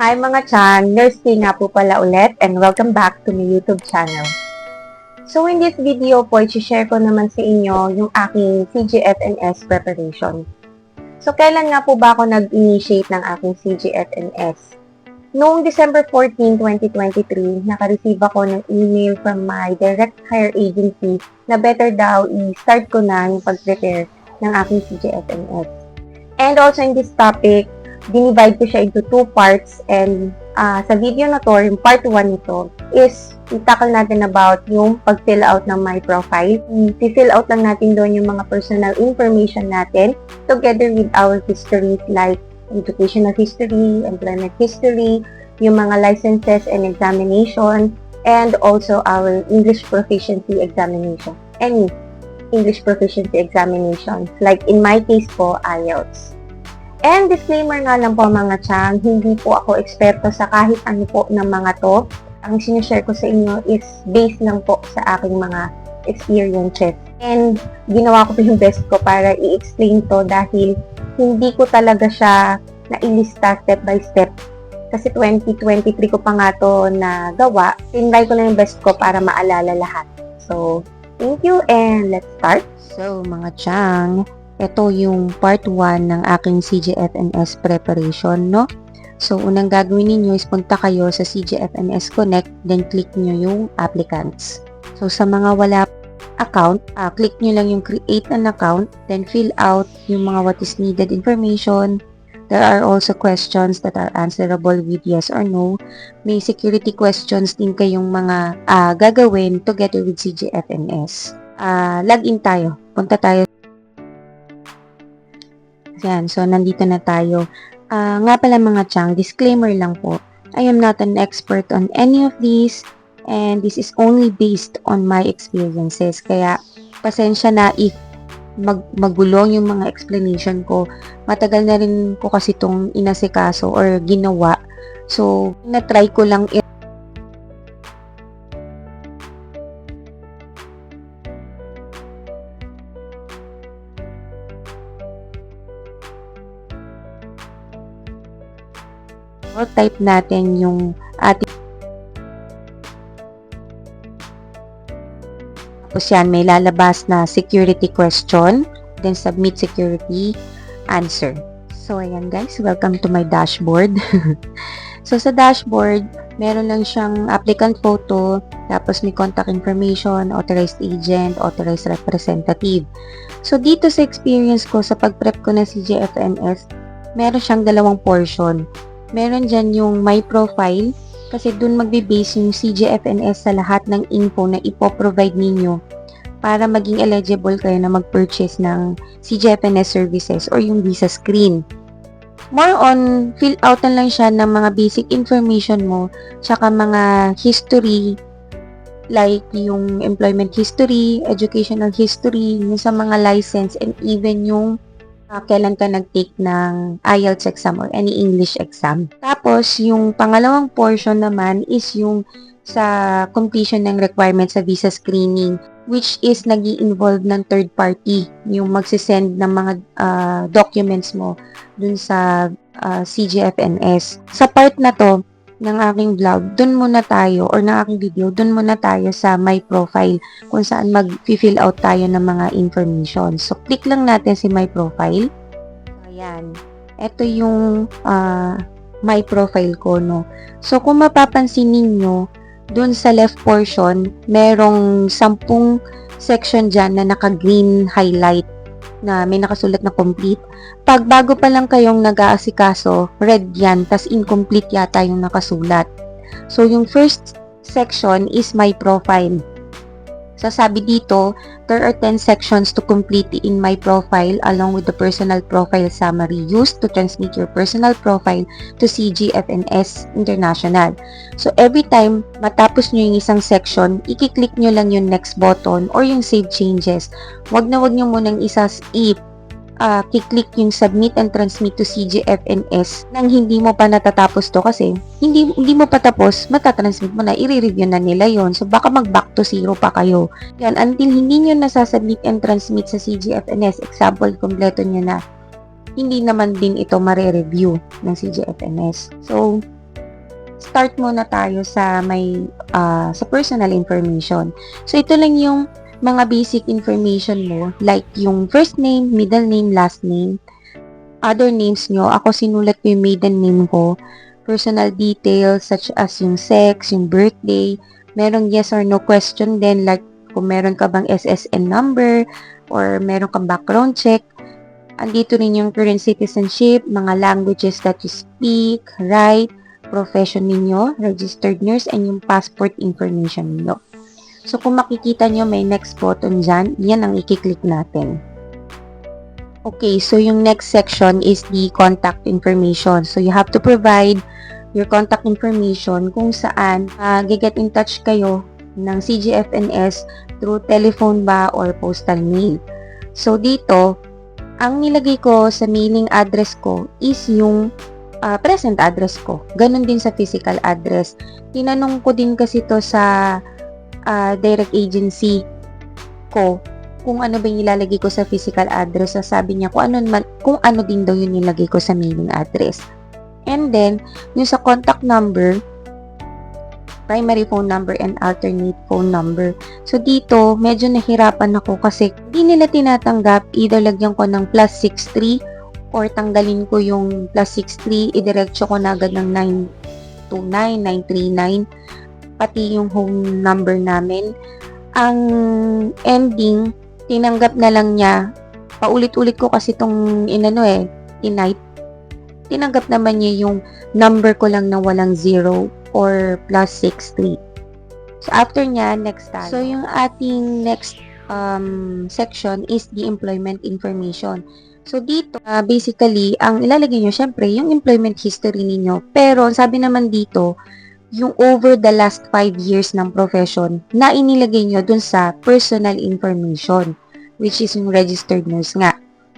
Hi mga chan! Nurse T nga po pala ulit and welcome back to my YouTube channel. So in this video po, i-share ko naman sa inyo yung aking CGF-NS preparation. So kailan nga po ba ako nag-initiate ng aking CGF-NS? Noong December 14, 2023, naka-receive ako ng email from my direct hire agency na better daw i-start ko na yung pag-prepare ng aking CGF-NS. And also in this topic, dinivide ko siya into two parts and sa video na to, yung part 1 nito is i-tackle natin about yung pag-fill out ng my profile. I-fill out lang natin doon yung mga personal information natin together with our histories like educational history, employment history, yung mga licenses and examination, and also our English proficiency examination. Any English proficiency examination. Like in my case po, IELTS. And disclaimer nga lang po mga chang, hindi po ako eksperto sa kahit ano po ng mga to. Ang sinishare ko sa inyo is based lang po sa aking mga experiences. And ginawa ko po yung best ko para i-explain to dahil hindi ko talaga siya nailista step by step. Kasi 2023 ko pa nga to nagawa. Tinry ko na yung best ko para maalala lahat. So, thank you and let's start. So mga chang, ito yung part 1 ng aking CGF-NS preparation, no? So, unang gagawin ninyo is punta kayo sa CGF-NS Connect, then click nyo yung applicants. So, sa mga wala account, click nyo lang yung create an account, then fill out yung mga what is needed information. There are also questions that are answerable with yes or no. May security questions din kayong mga gagawin together with CGF-NS. Login tayo. Punta tayo. Yan, so nandito na tayo. Nga pala mga chang, disclaimer lang po. I am not an expert on any of these and this is only based on my experiences. Kaya pasensya na if magulong yung mga explanation ko. Matagal na rin ko kasi itong inasikaso or ginawa. So, na-try ko lang type natin yung ating tapos yan, may lalabas na security question, then submit security answer. So, ayan guys, welcome to my dashboard. So, sa dashboard, meron lang siyang applicant photo, tapos may contact information, authorized agent, authorized representative. So, dito sa experience ko, sa pag-prep ko ng CGF-NS, meron siyang dalawang portion. Meron dyan yung my profile, kasi dun magbe-base yung CGF-NS sa lahat ng info na ipoprovide ninyo para maging eligible kayo na mag-purchase ng CGF-NS services or yung visa screen. More on, fill out na lang siya ng mga basic information mo, tsaka mga history, like yung employment history, educational history, yung sa mga license, and even yung kailan ka nag-take ng IELTS exam or any English exam. Tapos, yung pangalawang portion naman is yung sa completion ng requirements sa visa screening, which is nag-i-involve ng third party, yung magsisend ng mga documents mo dun sa CGF-NS. Sa part na to, ng aking vlog, dun muna tayo, or ng aking video, dun muna tayo sa my profile, kung saan mag-fill out tayo ng mga information. So, click lang natin si my profile. Ayan. Ito yung my profile ko, no. So, kung mapapansin ninyo, dun sa left portion, merong 10 section dyan na naka-green highlight na may nakasulat na complete. Pag bago pa lang kayong nag-aasikaso, red yan, tas incomplete yata yung nakasulat. So, yung first section is my profile. So, sabi dito, there are 10 sections to complete in my profile along with the personal profile summary used to transmit your personal profile to CGF-NS International. So, every time matapos nyo yung isang section, i-click nyo lang yung next button or yung save changes. Wag nyo munang kiklik yung submit and transmit to CGF-NS nang hindi mo pa natatapos to kasi hindi mo pa tapos, matatransmit mo na, i-review na nila yon. So, baka mag-back to zero pa kayo. Yan, until hindi nyo nasasubmit and transmit sa CGF-NS, example, kompleto nyo na, hindi naman din ito mare-review ng CGF-NS. So, start muna tayo sa sa personal information. So, ito lang yung mga basic information mo, like yung first name, middle name, last name, other names nyo. Ako sinulat ko yung maiden name ko, personal details such as yung sex, yung birthday, merong yes or no question din, like kung meron ka bang SSN number, or meron kang background check. Andito rin yung current citizenship, mga languages that you speak, write, profession ninyo, registered nurse, and yung passport information ninyo. So, kung makikita nyo, may next button dyan, yan ang i-click natin. Okay, so yung next section is the contact information. So, you have to provide your contact information kung saan get in touch kayo ng CGFNS through telephone ba or postal mail. So, dito, ang nilagay ko sa mailing address ko is yung present address ko. Ganon din sa physical address. Tinanong ko din kasi to sa direct agency ko kung ano ba yung ilalagay ko sa physical address. Sabi niya kung ano din daw yung nilagay ko sa mailing address. And then, yung sa contact number, primary phone number and alternate phone number. So, dito, medyo nahirapan ako kasi hindi nila tinatanggap. Either lagyan ko ng +63 or tanggalin ko yung +63, idiretso ko na agad ng 929, 939, pati yung home number namin. Ang ending, tinanggap na lang niya. Paulit-ulit ko kasi itong tinipe. Tinanggap naman niya yung number ko lang na walang 0 or +63. So, after niya, next tayo. So, yung ating next section is the employment information. So, dito, basically, ang ilalagay nyo, syempre, yung employment history ninyo. Pero, sabi naman dito, yung over the last 5 years ng profession na inilagay nyo dun sa personal information, which is yung registered nurse nga.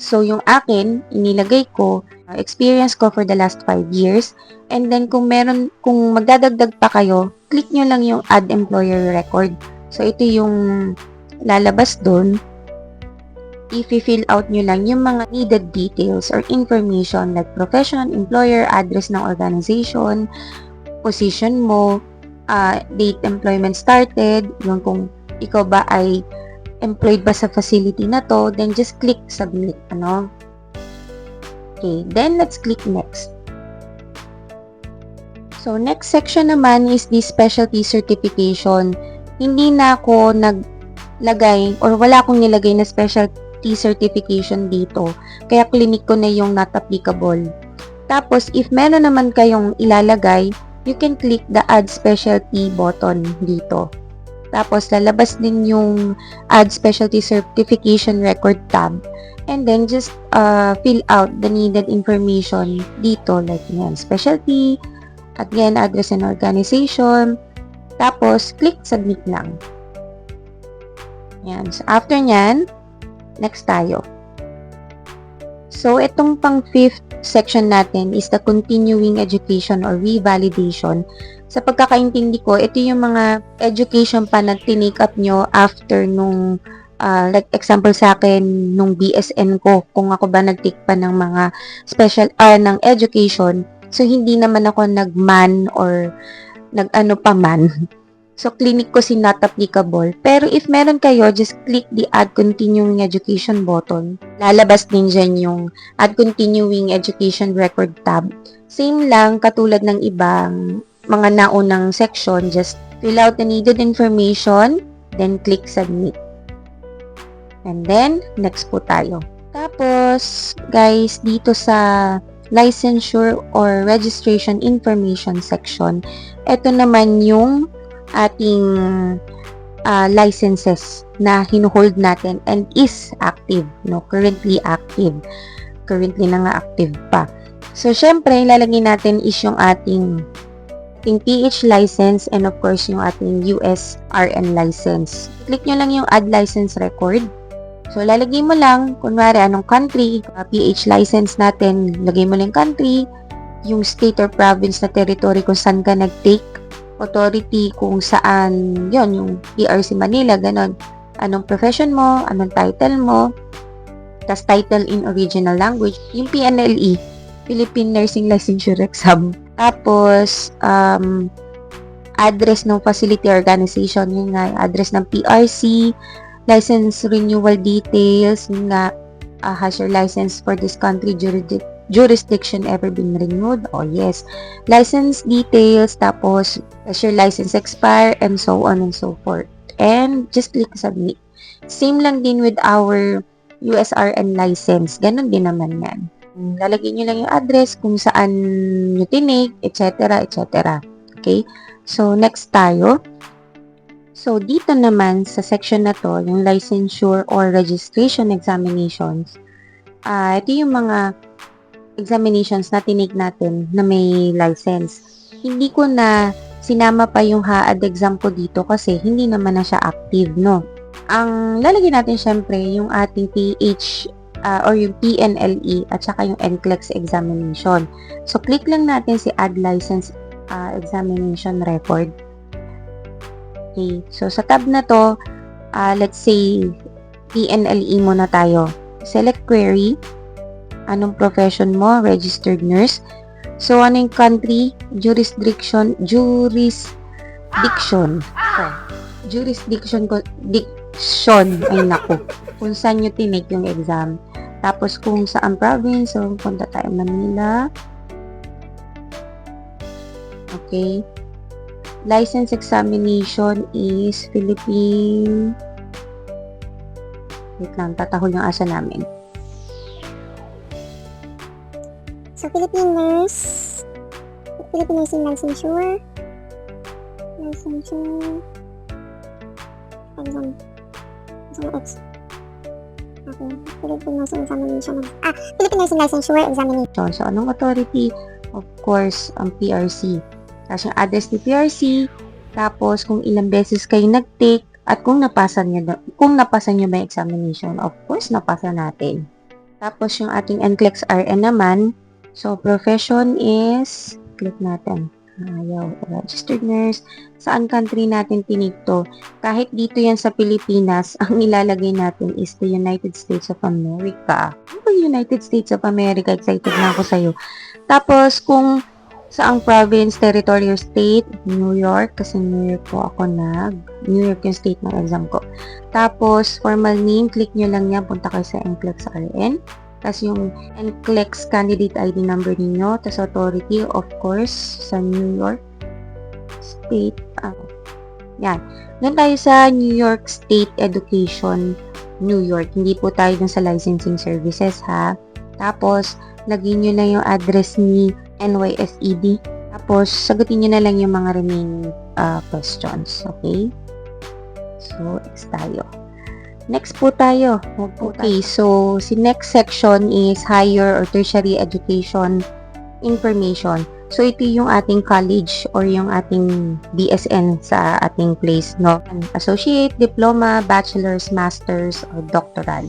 So, yung akin, inilagay ko, experience ko for the last 5 years. And then, kung magdadagdag pa kayo, click nyo lang yung add employer record. So, ito yung lalabas dun. I-fill out nyo lang yung mga needed details or information like profession, employer, address ng organization, position mo, date employment started, yung kung ikaw ba ay employed ba sa facility na to, then just click submit, Okay, then let's click next. So, next section naman is the specialty certification. Hindi na ako naglagay or wala akong nilagay na specialty certification dito. Kaya clinic ko na yung not applicable. Tapos, if meron naman kayong ilalagay, you can click the add specialty button dito. Tapos, lalabas din yung add specialty certification record tab. And then, just fill out the needed information dito. Like yan, specialty, again, address and organization. Tapos, click submit lang. Yan. So, after nyan, next tayo. So, itong pang 5th section natin is the continuing education or revalidation. Sa pagkakaintindi ko, ito yung mga education pa na tinake up nyo after nung like example sa akin, nung BSN ko, kung ako ba nag-take pa ng mga special, ng education, so hindi naman ako nag-man or nag-ano pa man. So, clinic ko si not applicable. Pero if meron kayo, just click the add continuing education button. Lalabas din dyan yung add continuing education record tab. Same lang, katulad ng ibang mga naunang section, just fill out the needed information, then click submit. And then, next po tayo. Tapos, guys, dito sa licensure or registration information section, ito naman yung ating licenses na hinuhold natin and is active, currently active. Currently na nga active pa. So, syempre, ilalagay natin is yung ating PH license and of course yung ating US RN license. Click nyo lang yung add license record. So, lalagay mo lang, kunwari, anong country, PH license natin, lagay mo lang country, yung state or province na territory kung saan ka nag-take, authority kung saan, yon yung PRC Manila, ganon. Anong profession mo, anong title mo, tas title in original language, yung PNLE, Philippine Nursing Licensure Exam. Tapos, address ng facility organization, yun nga, address ng PRC, license renewal details, yun nga, has your license for this country jurisdiction ever been renewed? Oh, yes. License details, tapos, does your license expire, and so on and so forth. And, just click submit. Same lang din with our USRN license. Ganon din naman yan. Lalagyan nyo lang yung address, kung saan nyo tinig, etc., etc. Okay? So, next tayo. So, dito naman sa section na to, yung licensure or registration examinations, ito yung mga examinations na tinig natin na may license. Hindi ko na sinama pa yung HAAD exam ko dito kasi hindi naman na siya active, no? Ang lalagyan natin syempre yung ating PH or yung PNLE at saka yung NCLEX examination. So, click lang natin si Add License Examination Record. Okay. So, sa tab na to, let's say, PNLE muna tayo. Select query. Anong profession mo? Registered nurse. So, ano yung country? Jurisdiction. Ay, naku. Kung saan nyo tinig yung exam. Tapos, kung saan province. So, punta tayo Manila. Okay. License examination is Philippine. Wait lang, tatahol yung asa namin. So, Philippine nurse. Philippine nursing licensure. Exam. X. Okay. Philippine nursing examination. Philippine nursing licensure examination. So, anong authority? Of course, ang PRC. Tapos yung address ni PRC, tapos kung ilang beses kayo nag-take, at kung napasa nyo ba yung examination, of course, napasa natin. Tapos yung ating NCLEX RN naman, so profession is, click natin, registered nurse, saan country natin tinig to? Kahit dito yan sa Pilipinas, ang nilalagay natin is the United States of America. United States of America, excited na ako sa'yo. Tapos, kung saang province, territory, or state, New York, kasi New York po ako New York yung state ng exam ko. Tapos, formal name, click nyo lang yan, punta kayo sa NCLEX RN. Tapos yung NCLEX candidate ID number niyo, tapos authority, of course, sa New York State. Yan. Doon tayo sa New York State Education, New York. Hindi po tayo dun sa licensing services, ha. Tapos, lagyan nyo lang yung address ni NYSED. Tapos, sagutin nyo na lang yung mga remaining questions. Okay? So, X tayo. Next po tayo. Okay, so, si next section is higher or tertiary education information. So, ito yung ating college or yung ating BSN sa ating place, no? Associate, diploma, bachelor's, master's, or doctoral.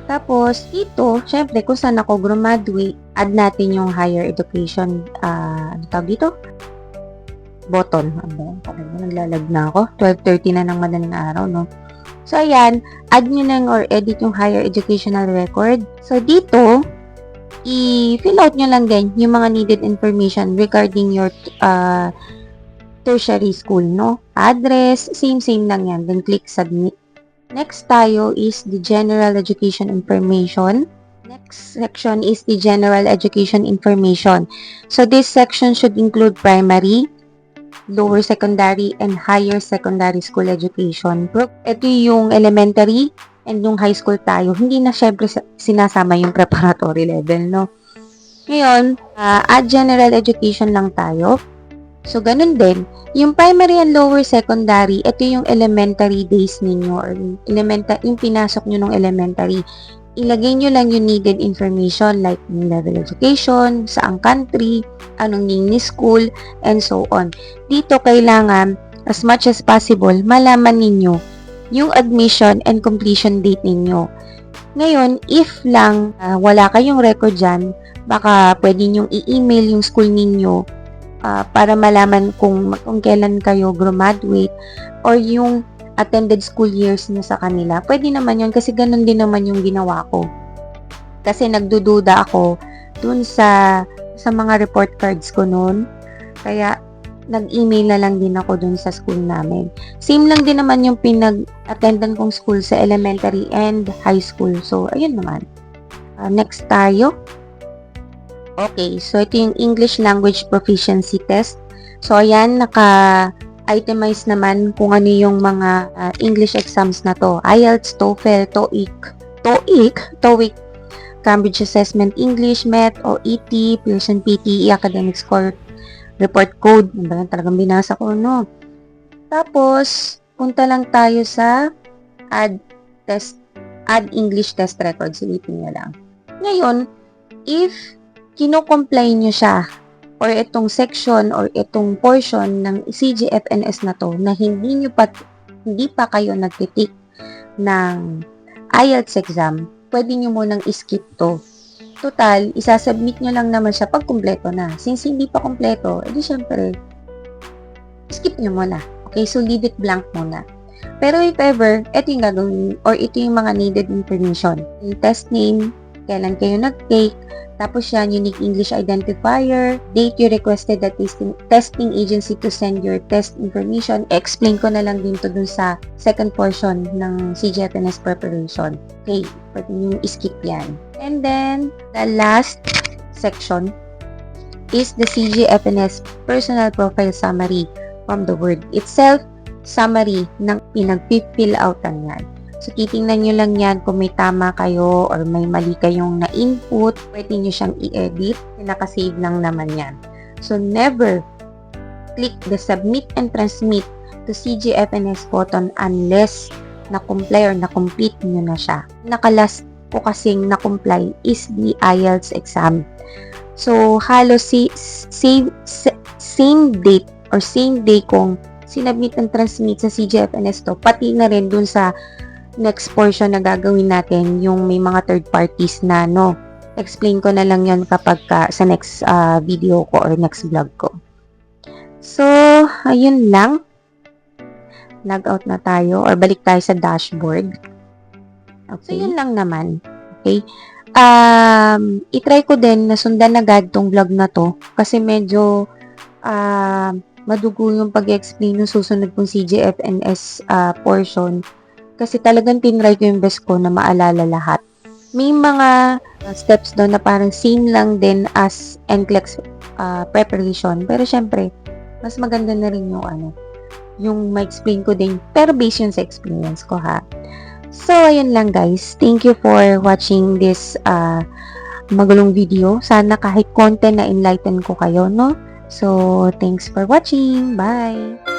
Tapos, ito, syempre, kung saan ako graduate, add natin yung higher education, ano tawag dito? Button. Naglalag na ako. 12:30 na ng madaling araw, no? So, ayan, add nyo lang or edit yung higher educational record. So, dito, i-fill out nyo lang din yung mga needed information regarding your tertiary school, no? Address, same lang yan. Then, click submit. Next tayo is the general education information. Next section is the general education information. So, this section should include primary, lower secondary, and higher secondary school education. Ito yung elementary and yung high school tayo. Hindi na syempre sinasama yung preparatory level, no? Ngayon, add general education lang tayo. So, ganun din. Yung primary and lower secondary, ito yung elementary days ninyo or yung pinasok nyo ng elementary. Ilagay nyo lang yung needed information like yung level education, saang country, anong name ni school, and so on. Dito kailangan, as much as possible, malaman ninyo yung admission and completion date ninyo. Ngayon, if lang wala kayong record dyan, baka pwede nyong i-email yung school ninyo para malaman kung kailan kayo graduate or yung attended school years nyo sa kanila. Pwede naman yun kasi ganun din naman yung ginawa ko. Kasi nagdududa ako dun sa mga report cards ko noon Kaya, nag-email na lang din ako dun sa school namin. Same lang din naman yung pinag-attendan kong school sa elementary and high school. So, ayun naman. Next tayo. Okay, so ito yung English Language Proficiency Test. So, ayan, naka-itemize naman kung ano yung mga English exams na to. IELTS, TOEFL, TOEIC, Cambridge Assessment English, MET, OET, Pearson PTE, Academic Score, Report Code. Ano talagang binasa ko, no? Tapos, punta lang tayo sa Add English Test Record. Silipin nyo lang. Ngayon, if kino-comply nyo siya or itong section or itong portion ng CGFNS na to na hindi pa kayo nagtitik ng IELTS exam, pwede nyo munang skip to. Total, isasubmit nyo lang naman siya pag kumpleto na. Since hindi pa kumpleto, edi syempre, skip nyo muna. Okay, so leave it blank muna. Pero if ever, ito yung gagawin, or ito yung mga needed information. Yung test name, kailan kayo nag-take, tapos yan, unique English identifier, date you requested the testing agency to send your test information. Explain ko na lang din to dun sa second portion ng CGFNS preparation. Okay, pwede nyo skip yan. And then, the last section is the CGFNS personal profile summary from the word itself, summary ng pinag-fill outan yan. So, titingnan nyo lang yan kung may tama kayo or may mali kayong na-input. Pwede nyo siyang i-edit. Nakasave lang naman yan. So, never click the submit and transmit to CGFNS button unless na-comply or na-complete nyo na siya. Nakalast ko kasing na-comply is the IELTS exam. So, halos same date or same day kung sinubmit and transmit sa CGFNS to, pati na rin dun sa next portion na gagawin natin, yung may mga third parties na, no. Explain ko na lang yon kapag sa next video ko or next vlog ko. So, ayun lang. Log out na tayo or balik tayo sa dashboard. Okay. So, yun lang naman. Okay. I-try ko din na sundan agad tong vlog na to kasi medyo madugo yung pag-explain ng susunod kong CGFNS portion. Kasi talagang tinry ko yung best ko na maalala lahat. May mga steps doon na parang same lang din as NCLEX preparation. Pero syempre, mas maganda na rin yung ma-explain ko din. Pero based yun sa experience ko, ha. So, ayun lang guys. Thank you for watching this magulong video. Sana kahit konti na enlighten ko kayo, no? So, thanks for watching. Bye!